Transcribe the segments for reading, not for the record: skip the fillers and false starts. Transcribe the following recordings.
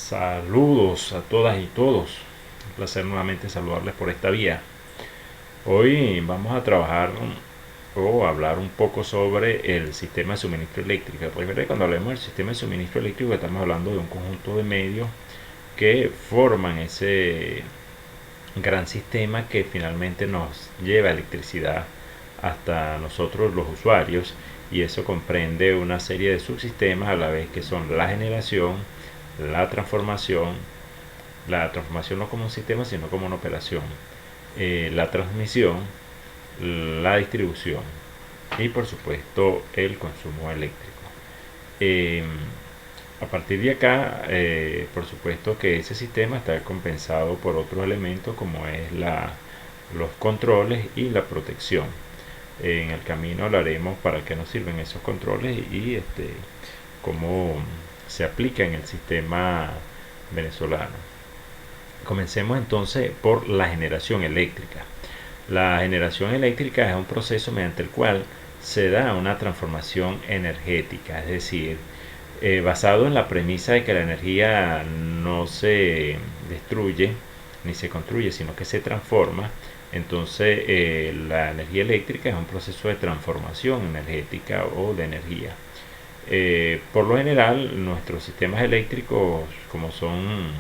Saludos a todas y todos. Un placer nuevamente saludarles por esta vía. Hoy vamos a trabajar o hablar un poco sobre el sistema de suministro eléctrico. Pues cuando hablemos del sistema de suministro eléctrico estamos hablando de un conjunto de medios que forman ese gran sistema que finalmente nos lleva electricidad hasta nosotros los usuarios, y eso comprende una serie de subsistemas a la vez, que son la generación, la transformación no como un sistema sino como una operación, la transmisión, la distribución y por supuesto el consumo eléctrico. Eh, a partir de acá, por supuesto que ese sistema está compensado por otros elementos como es los controles y la protección. En el camino hablaremos para qué nos sirven esos controles y cómo se aplica en el sistema venezolano. Comencemos entonces por la generación eléctrica. La generación eléctrica es un proceso mediante el cual se da una transformación energética, es decir, basado en la premisa de que la energía no se destruye ni se construye, sino que se transforma. Entonces la energía eléctrica es un proceso de transformación energética o de energía. Por lo general, nuestros sistemas eléctricos, como son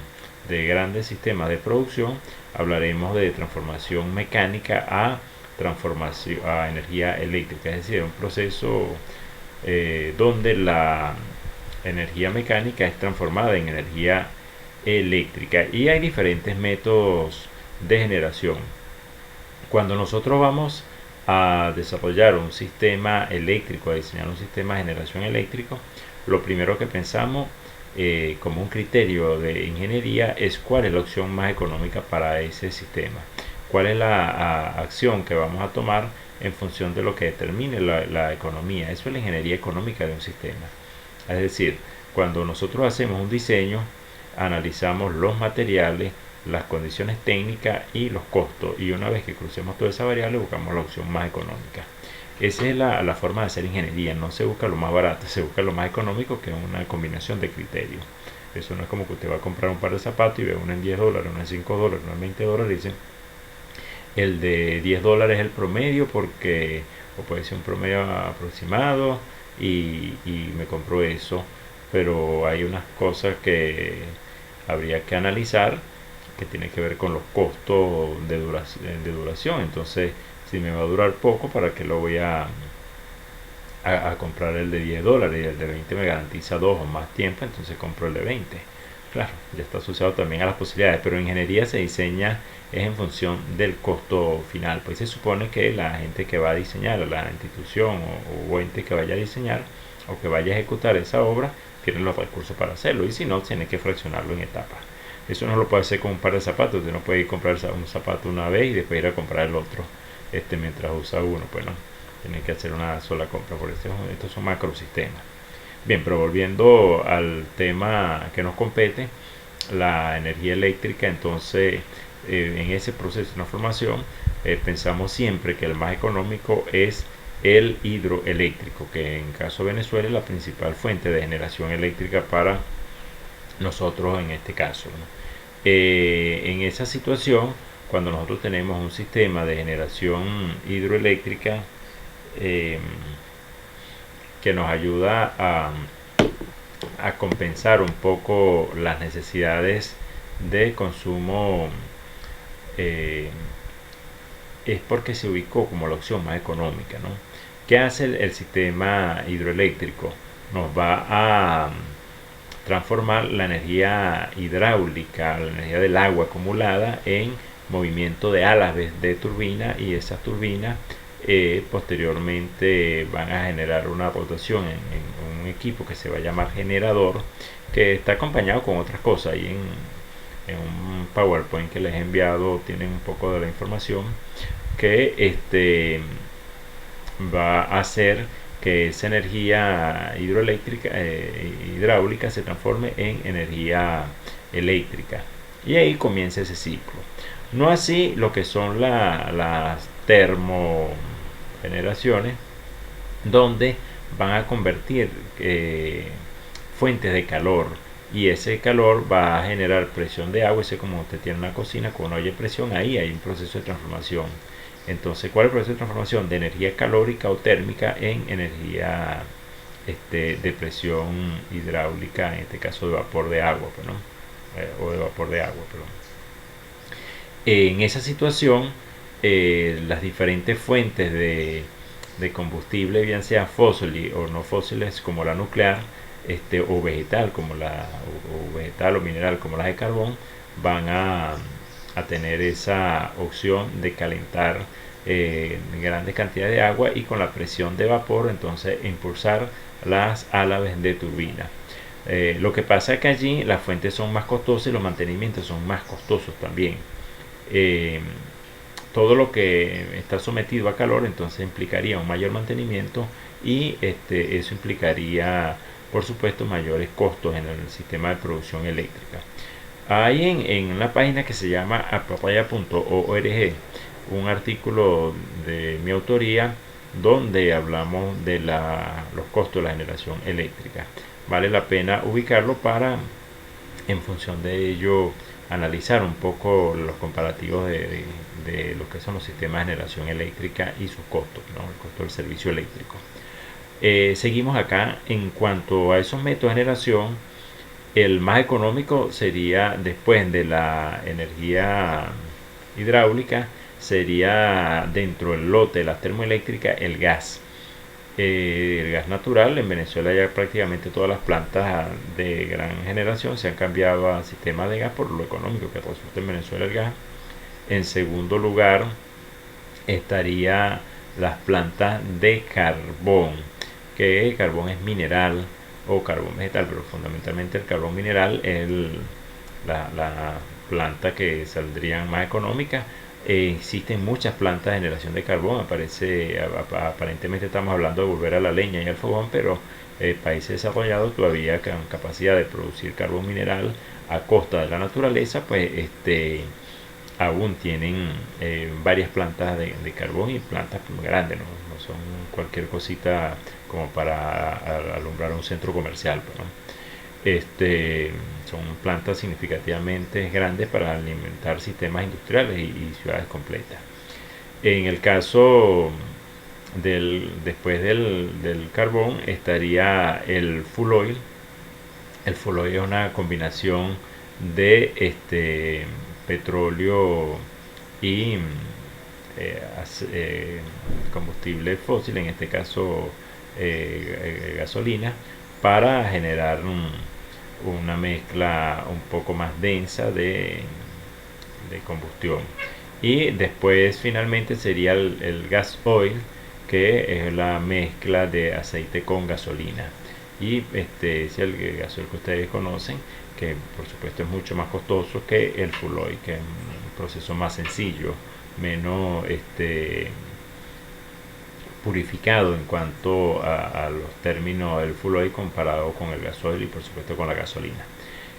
de grandes sistemas de producción, hablaremos de transformación mecánica a transformación a energía eléctrica, es decir, un proceso donde la energía mecánica es transformada en energía eléctrica, y hay diferentes métodos de generación. Cuando nosotros vamos a desarrollar un sistema eléctrico, a diseñar un sistema de generación eléctrico, lo primero que pensamos como un criterio de ingeniería es cuál es la opción más económica para ese sistema, cuál es la acción que vamos a tomar en función de lo que determine la economía. Eso es la ingeniería económica de un sistema. Es decir, cuando nosotros hacemos un diseño, analizamos los materiales, las condiciones técnicas y los costos, y una vez que crucemos todas esas variables buscamos la opción más económica. Esa es la forma de hacer ingeniería. No se busca lo más barato, se busca lo más económico, que es una combinación de criterios. Eso no es como que usted va a comprar un par de zapatos y ve uno en $10, uno en $5, uno en $20, y dicen el de $10 es el promedio, porque o puede ser un promedio aproximado, y me compro eso. Pero hay unas cosas que habría que analizar, que tiene que ver con los costos de duración. Entonces, si me va a durar poco, ¿para qué lo voy a comprar el de $10 y el de 20 me garantiza 2 o más tiempo? Entonces compro el de 20. Claro, ya está asociado también a las posibilidades, pero en ingeniería se diseña es en función del costo final. Pues se supone que la gente que va a diseñar, la institución o ente que vaya a diseñar o que vaya a ejecutar esa obra, tiene los recursos para hacerlo, y si no, tiene que fraccionarlo en etapas. Eso no lo puede hacer con un par de zapatos. Usted no puede ir a comprar un zapato una vez y después ir a comprar el otro mientras usa uno. Pues no, tiene que hacer una sola compra. Por eso estos son macrosistemas. Bien, pero volviendo al tema que nos compete, la energía eléctrica. Entonces, en ese proceso de transformación, pensamos siempre que el más económico es el hidroeléctrico, que en caso de Venezuela es la principal fuente de generación eléctrica para nosotros en este caso, ¿no? En esa situación, cuando nosotros tenemos un sistema de generación hidroeléctrica eh, que nos ayuda a compensar un poco las necesidades de consumo, eh, es porque se ubicó como la opción más económica, ¿no? ¿Qué hace el sistema hidroeléctrico? Nos va a transformar la energía hidráulica, la energía del agua acumulada, en movimiento de alas de turbina, y esas turbinas posteriormente van a generar una rotación en un equipo que se va a llamar generador, que está acompañado con otras cosas. Y en un PowerPoint que les he enviado tienen un poco de la información, que va a hacer que esa energía hidroeléctrica, hidráulica, se transforme en energía eléctrica, y ahí comienza ese ciclo. No así lo que son las termogeneraciones, donde van a convertir fuentes de calor y ese calor va a generar presión de agua. Ese, como usted tiene una cocina con una olla de presión, ahí hay un proceso de transformación. Entonces, ¿cuál es el proceso de transformación? De energía calórica o térmica en energía de presión hidráulica, en este caso de vapor de agua, pues, ¿no? O de vapor de agua, perdón. En esa situación, las diferentes fuentes de combustible, bien sea fósiles o no fósiles, como la nuclear, o vegetal, o vegetal o mineral, como las de carbón, van a tener esa opción de calentar grandes cantidades de agua, y con la presión de vapor entonces impulsar las álabes de turbina. Lo que pasa es que allí las fuentes son más costosas y los mantenimientos son más costosos también. eh, Todo lo que está sometido a calor entonces implicaría un mayor mantenimiento, y eso implicaría, por supuesto, mayores costos en el sistema de producción eléctrica. Hay en una página que se llama apapaya.org un artículo de mi autoría donde hablamos de los costos de la generación eléctrica. Vale la pena ubicarlo para, en función de ello, analizar un poco los comparativos de lo que son los sistemas de generación eléctrica y sus costos, ¿no? El costo del servicio eléctrico. Seguimos acá. En cuanto a esos métodos de generación, el más económico sería, después de la energía hidráulica, sería, dentro del lote de las termoeléctricas, el gas. El gas natural. En Venezuela ya prácticamente todas las plantas de gran generación se han cambiado a sistemas de gas por lo económico que resulta en Venezuela el gas. En segundo lugar estaría las plantas de carbón, que el carbón es mineral o carbón vegetal, pero fundamentalmente el carbón mineral es la planta que saldrían más económicas. Existen muchas plantas de generación de carbón. Aparentemente estamos hablando de volver a la leña y al fogón, pero países desarrollados todavía con capacidad de producir carbón mineral a costa de la naturaleza, pues aún tienen varias plantas de carbón, y plantas grandes, no son cualquier cosita como para alumbrar un centro comercial, ¿no? Son plantas significativamente grandes para alimentar sistemas industriales y ciudades completas. En el caso después del carbón, estaría el fuel oil. El fuel oil es una combinación de petróleo y combustible fósil, en este caso gasolina, para generar una mezcla un poco más densa de combustión. Y después finalmente sería el gas oil, que es la mezcla de aceite con gasolina. Y es el gasoil que ustedes conocen, que por supuesto es mucho más costoso que el fuel oil, que es un proceso más sencillo, menos purificado en cuanto a los términos del fuel oil comparado con el gasoil y por supuesto con la gasolina.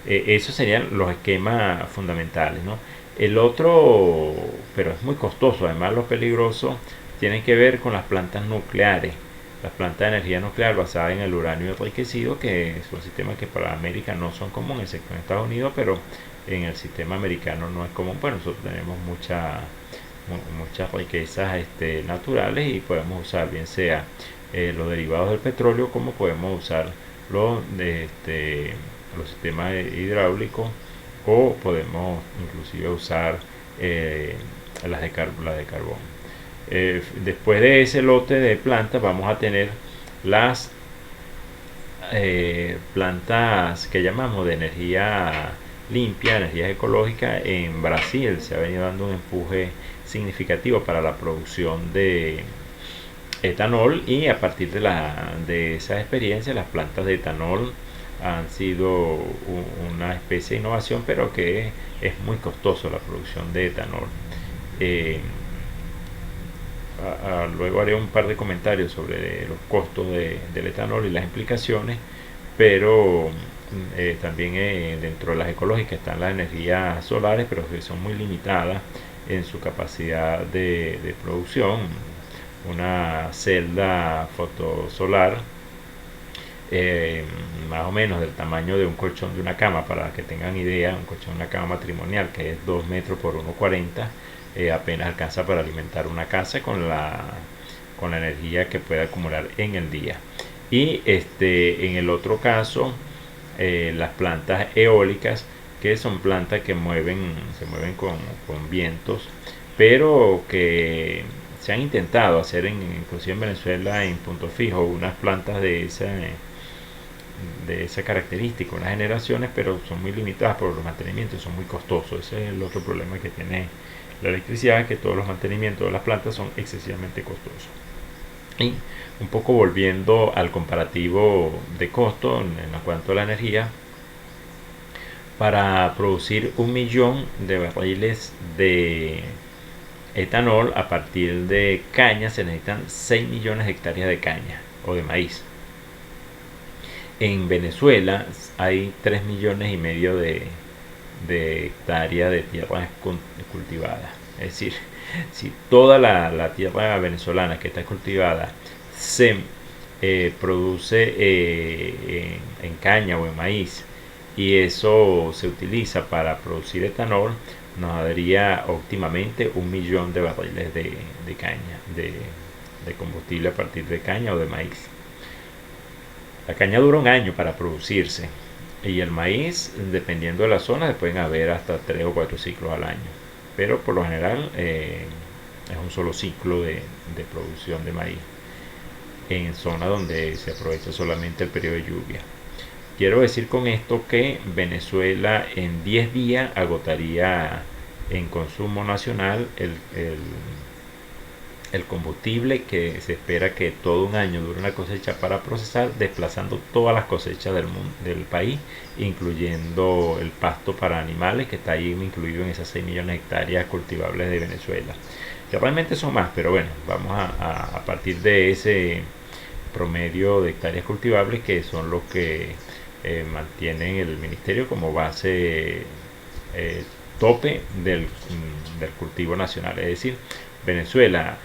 Esos serían los esquemas fundamentales, ¿no? El otro, pero es muy costoso, además lo peligroso, tiene que ver con las plantas nucleares. Las plantas de energía nuclear basadas en el uranio enriquecido, que son sistemas que para América no son comunes, excepto en Estados Unidos, pero en el sistema americano no es común. Pues nosotros tenemos muchas riquezas naturales, y podemos usar bien sea los derivados del petróleo, como podemos usar los sistemas hidráulicos, o podemos inclusive usar las de carbón. Después de ese lote de plantas vamos a tener las plantas que llamamos de energía limpia, energía ecológica. En Brasil se ha venido dando un empuje significativo para la producción de etanol, y a partir de esa experiencia, las plantas de etanol han sido una especie de innovación, pero que es muy costoso la producción de etanol. Luego haré un par de comentarios sobre los costos del etanol y las implicaciones, pero también dentro de las ecológicas están las energías solares, pero que son muy limitadas en su capacidad de producción. Una celda fotosolar eh, más o menos del tamaño de un colchón de una cama, para que tengan idea. Un colchón de una cama matrimonial, que es 2 metros por 1,40, apenas alcanza para alimentar una casa con la energía que puede acumular en el día. Y en el otro caso, las plantas eólicas, que son plantas que se mueven con vientos, pero que se han intentado hacer inclusive en Venezuela en punto fijo unas plantas de esa característica, unas generaciones, pero son muy limitadas por los mantenimientos, son muy costosos. Ese es el otro problema que tiene la electricidad, que todos los mantenimientos de las plantas son excesivamente costosos. Y un poco volviendo al comparativo de costo en cuanto a la energía, para producir 1 millón de barriles de etanol a partir de caña se necesitan 6 millones de hectáreas de caña o de maíz. En Venezuela hay 3,5 millones de hectáreas de tierra cultivada. Es decir, si toda la tierra venezolana que está cultivada se produce en caña o en maíz, y eso se utiliza para producir etanol, nos daría óptimamente 1 millón de barriles de caña, de combustible a partir de caña o de maíz. La caña dura 1 año para producirse, y el maíz, dependiendo de la zona, pueden haber hasta 3 o 4 ciclos al año, pero por lo general es un solo ciclo de producción de maíz en zonas donde se aprovecha solamente el periodo de lluvia. Quiero decir con esto que Venezuela en 10 días agotaría en consumo nacional el combustible que se espera que todo un año dure una cosecha para procesar, desplazando todas las cosechas del país, incluyendo el pasto para animales, que está ahí incluido en esas 6 millones de hectáreas cultivables de Venezuela, que realmente son más, pero bueno, vamos a partir de ese promedio de hectáreas cultivables, que son los que mantienen el ministerio como base tope del cultivo nacional. Es decir, Venezuela,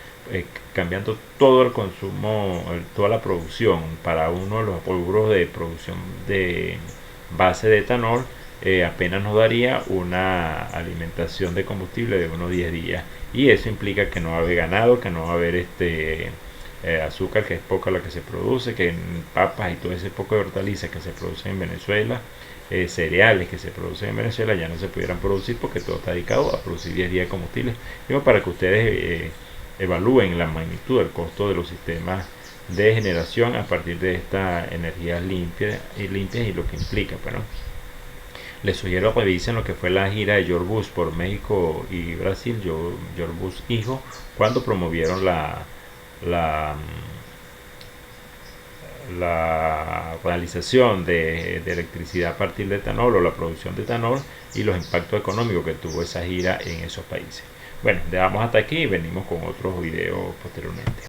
cambiando todo el consumo, toda la producción para uno de los rubros de producción de base de etanol, apenas nos daría una alimentación de combustible de unos 10 días, y eso implica que no va a haber ganado, que no va a haber azúcar, que es poca la que se produce, que papas y todo ese poco de hortalizas que se producen en Venezuela, cereales que se producen en Venezuela, ya no se pudieran producir porque todo está dedicado a producir 10 días de combustible. Digo, para que ustedes evalúen la magnitud del costo de los sistemas de generación a partir de estas energías limpias y lo que implica. Bueno, les sugiero revisen lo que fue la gira de George Bush por México y Brasil, George Bush hijo, cuando promovieron la realización de electricidad a partir de etanol, o la producción de etanol, y los impactos económicos que tuvo esa gira en esos países. Bueno, dejamos hasta aquí y venimos con otros videos posteriormente.